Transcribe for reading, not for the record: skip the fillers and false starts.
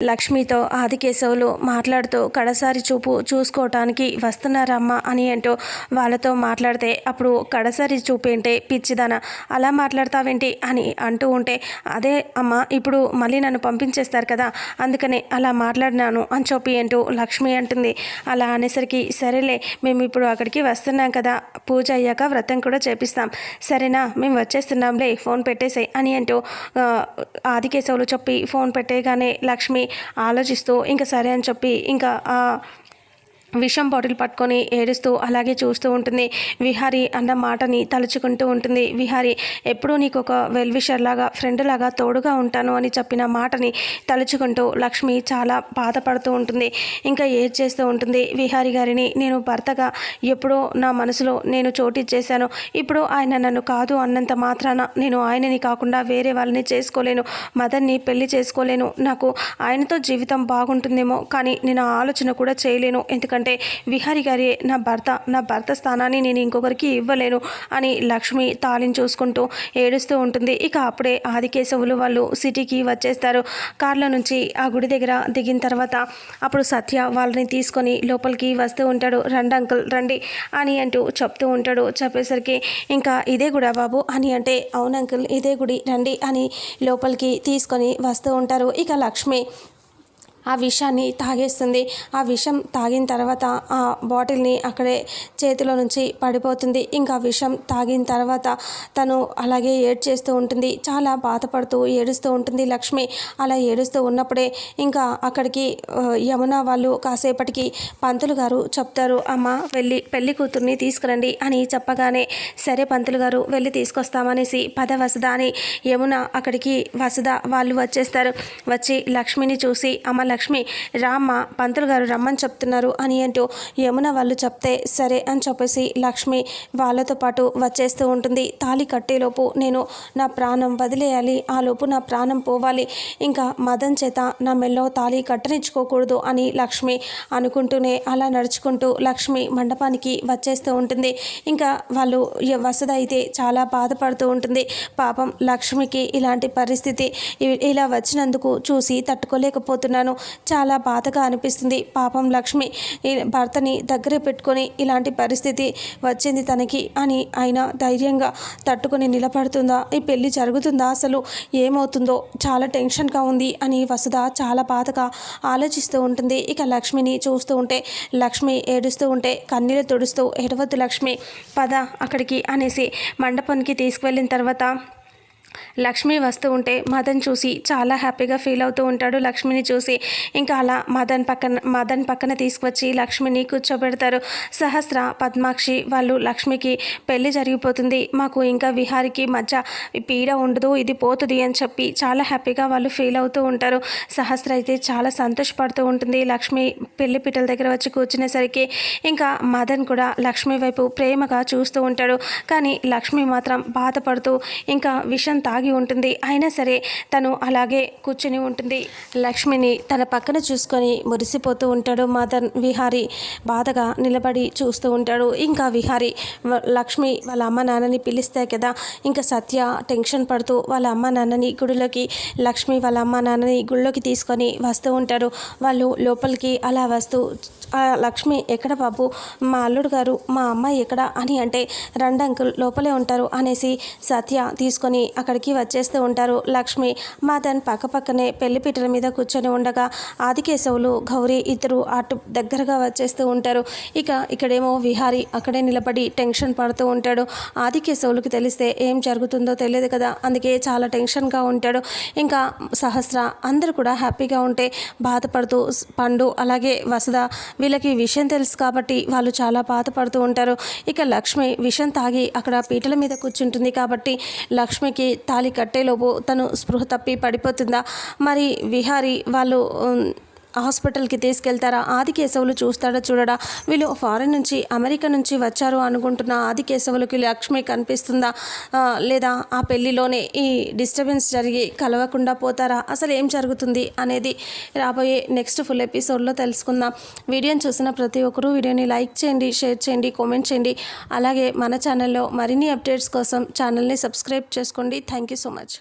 లక్ష్మితో ఆదికేశవులు మాట్లాడుతూ కడసారి చూపు చూసుకోవటానికి వస్తున్నారమ్మా అని అంటూ వాళ్ళతో మాట్లాడితే, అప్పుడు కడసారి చూపేంటే పిచ్చిదాన, అలా మాట్లాడతావేంటి అని అంటూ ఉంటే, అదే అమ్మ ఇప్పుడు మళ్ళీ నన్ను పంపించేస్తారు కదా, అందుకనే అలా మాట్లాడినాను అని చెప్పి అంటూ లక్ష్మి అంటుంది. అలా అనేసరికి సరేలే, మేము ఇప్పుడు అక్కడికి వస్తున్నాం కదా, పూజ అయ్యాక వ్రతం కూడా చేపిస్తాం, సరేనా, మేము వచ్చేస్తున్నాంలే, ఫోన్ పెట్టేసాయి అని అంటూ ఆదికేశవులు చెప్పి ఫోన్ పెట్టేయగానే లక్ష్మి ఆలోచిస్తూ ఇంకా సరే అని చెప్పి ఇంకా విషం బాటిల్ పట్టుకొని ఏడుస్తూ అలాగే చూస్తూ ఉంటుంది. విహారీ అన్న మాటని తలుచుకుంటూ ఉంటుంది. విహారీ ఎప్పుడూ నీకు ఒక వెల్ విషర్ లాగా, ఫ్రెండ్ లాగా తోడుగా ఉంటాను అని చెప్పిన మాటని తలుచుకుంటూ లక్ష్మి చాలా బాధపడుతూ ఉంటుంది. ఇంకా ఏడ్ చేస్తూ ఉంటుంది. విహారీ గారిని నేను భర్తగా ఎప్పుడో నా మనసులో నేను చోటిచ్చేశాను, ఇప్పుడు ఆయన నన్ను కాదు అన్నంత మాత్రాన నేను ఆయనని కాకుండా వేరే వాళ్ళని చేసుకోలేను, మదన్ని పెళ్లి చేసుకోలేను, నాకు ఆయనతో జీవితం బాగుంటుందేమో కానీ నేను ఆ ఆలోచన కూడా చేయలేను, ఎందుకంటే విహారీ గారి నా భర్త స్థానాన్ని నేను ఇంకొకరికి ఇవ్వలేను అని లక్ష్మి తాళిని చూసుకుంటూ ఏడుస్తూ ఉంటుంది. ఇక అప్పుడే ఆదికేశవులు వాళ్ళు సిటీకి వచ్చేస్తారు. కార్లో నుంచి ఆ గుడి దగ్గర దిగిన తర్వాత అప్పుడు సత్య వాళ్ళని తీసుకొని లోపలికి వస్తూ ఉంటాడు. రండి అంకుల్ రండి అని అంటూ చెప్తూ ఉంటాడు. చెప్పేసరికి ఇంకా ఇదే గుడా బాబు అని అంటే, అవును అంకుల్ ఇదే గుడి రండి అని లోపలికి తీసుకొని వస్తూ ఉంటారు. ఇక లక్ష్మి ఆ విషాన్ని తాగేస్తుంది. ఆ విషం తాగిన తర్వాత ఆ బాటిల్ని అక్కడే చేతిలో నుంచి పడిపోతుంది. ఇంకా విషం తాగిన తర్వాత తను అలాగే ఏడ్చేస్తూ ఉంటుంది. చాలా బాధపడుతూ ఏడుస్తూ ఉంటుంది లక్ష్మి. అలా ఏడుస్తూ ఉన్నప్పుడే ఇంకా అక్కడికి యమున వాళ్ళు కాసేపటికి పంతులు గారు చెప్తారు, అమ్మ వెళ్ళి పెళ్లి కూతుర్ని తీసుకురండి అని చెప్పగానే, సరే పంతులు గారు వెళ్ళి తీసుకొస్తామనేసి పద వసుధ అని యమున అక్కడికి వసుధ వాళ్ళు వచ్చేస్తారు. వచ్చి లక్ష్మిని చూసి, అమ్మ లక్ష్మి రామ్మ, పంతులు గారు రమ్మని చెప్తున్నారు అని అంటూ యమున వాళ్ళు చెప్తే సరే అని చెప్పేసి లక్ష్మి వాళ్ళతో పాటు వచ్చేస్తూ ఉంటుంది. తాళి కట్టేలోపు నేను నా ప్రాణం వదిలేయాలి, ఆ లోపు నా ప్రాణం పోవాలి, ఇంకా మదన్ చేత నా మెల్లో తాళి కట్టనిచ్చుకోకూడదు అని లక్ష్మి అనుకుంటూనే అలా నడుచుకుంటూ లక్ష్మి మండపానికి వచ్చేస్తూ ఉంటుంది. ఇంకా వాళ్ళు వసుధ అయితే చాలా బాధపడుతూ ఉంటుంది. పాపం లక్ష్మికి ఇలాంటి పరిస్థితి ఇలా వచ్చినందుకు చూసి తట్టుకోలేకపోతున్నాను, చాలా బాధగా అనిపిస్తుంది. పాపం లక్ష్మి భర్తని దగ్గర పెట్టుకొని ఇలాంటి పరిస్థితి వచ్చింది తనకి అని అయినా ధైర్యంగా తట్టుకొని నిలబడుతుందా, ఈ పెళ్ళి జరుగుతుందా, అసలు ఏమవుతుందో చాలా టెన్షన్గా ఉంది అని వసుధ చాలా బాధగా ఆలోచిస్తూ ఉంటుంది. ఇక లక్ష్మిని చూస్తూ ఉంటే లక్ష్మి ఏడుస్తూ ఉంటే కన్నీళ్ళు తుడుస్తూ, ఏడవద్దు లక్ష్మి పద అక్కడికి అనేసి మండపానికి తీసుకువెళ్ళిన తర్వాత లక్ష్మి వస్తూ ఉంటే మదన్ చూసి చాలా హ్యాపీగా ఫీల్ అవుతూ ఉంటాడు లక్ష్మిని చూసి. ఇంకా అలా మదన్ పక్కన తీసుకువచ్చి లక్ష్మిని కూర్చోబెడతారు. సహస్ర, పద్మాక్షి వాళ్ళు లక్ష్మికి పెళ్లి జరిగిపోతుంది, మాకు ఇంకా విహారికి మధ్య పీడ ఉండదు, ఇది పోతుంది అని చెప్పి చాలా హ్యాపీగా వాళ్ళు ఫీల్ అవుతూ ఉంటారు. సహస్ర అయితే చాలా సంతోషపడుతూ ఉంటుంది లక్ష్మి పెళ్లి పీటల దగ్గర వచ్చి కూర్చునేసరికి. ఇంకా మదన్ కూడా లక్ష్మి వైపు ప్రేమగా చూస్తూ ఉంటాడు. కానీ లక్ష్మి మాత్రం బాధపడుతూ ఇంకా విషం తాగి ఉంటుంది. అయినా సరే తను అలాగే కూర్చుని ఉంటుంది. లక్ష్మిని తన పక్కన చూసుకొని మురిసిపోతూ ఉంటాడు మదన్. విహారీ బాధగా నిలబడి చూస్తూ ఉంటాడు. ఇంకా విహారీ లక్ష్మి వాళ్ళ అమ్మ నాన్నని పిలిస్తే కదా, ఇంకా సత్య టెన్షన్ పడుతూ వాళ్ళ అమ్మ నాన్నని గుడిలోకి, లక్ష్మి వాళ్ళ అమ్మ నాన్నని గుడిలోకి తీసుకొని వస్తూ ఉంటారు. వాళ్ళు లోపలికి అలా వస్తూ, లక్ష్మి ఎక్కడ బాబు, మా అల్లుడు గారు, మా అమ్మాయి ఎక్కడ అని అంటే, రండి అంకుల్ లోపలే ఉంటారు అనేసి సత్య తీసుకొని అక్కడికి వచ్చేస్తూ ఉంటారు. లక్ష్మి మదన్ పక్కపక్కనే పెళ్లిపీటల మీద కూర్చొని ఉండగా ఆదికేశవులు, గౌరీ ఇద్దరు అటు దగ్గరగా వచ్చేస్తూ ఉంటారు. ఇక్కడేమో విహారీ అక్కడే నిలబడి టెన్షన్ పడుతూ ఉంటాడు. ఆదికేశవులకు తెలిస్తే ఏం జరుగుతుందో తెలియదు కదా, అందుకే చాలా టెన్షన్గా ఉంటాడు. ఇంకా సహస్ర అందరూ కూడా హ్యాపీగా ఉంటే బాధపడుతూ, పండు అలాగే వసుధ వీళ్ళకి విషయం తెలుసు కాబట్టి వాళ్ళు చాలా బాధపడుతూ ఉంటారు. ఇక లక్ష్మి విషం తాగి అక్కడ పీటల మీద కూర్చుంటుంది కాబట్టి లక్ష్మికి తాళి కట్టేలోపు తను స్పృహ తప్పి పడిపోతుందా, మరి విహారీ వాళ్ళు హాస్పిటల్కి తీసుకెళ్తారా, ఆదికేశవులు చూస్తాడా చూడడా, వీళ్ళు ఫారెన్ నుంచి అమెరికా నుంచి వచ్చారు అనుకుంటున్న ఆదికేశవులకి లక్ష్మి కనిపిస్తుందా, లేదా ఆ పెళ్లిలోనే ఈ డిస్టర్బెన్స్ జరిగి కలవకుండా పోతారా, అసలు ఏం జరుగుతుంది అనేది రాబోయే నెక్స్ట్ ఫుల్ ఎపిసోడ్లో తెలుసుకుందాం. వీడియోని చూసిన ప్రతి ఒక్కరూ వీడియోని లైక్ చేయండి, షేర్ చేయండి, కామెంట్ చేయండి. అలాగే మన ఛానల్లో మరిన్ని అప్డేట్స్ కోసం ఛానల్ని సబ్స్క్రైబ్ చేసుకోండి. Thank you so much.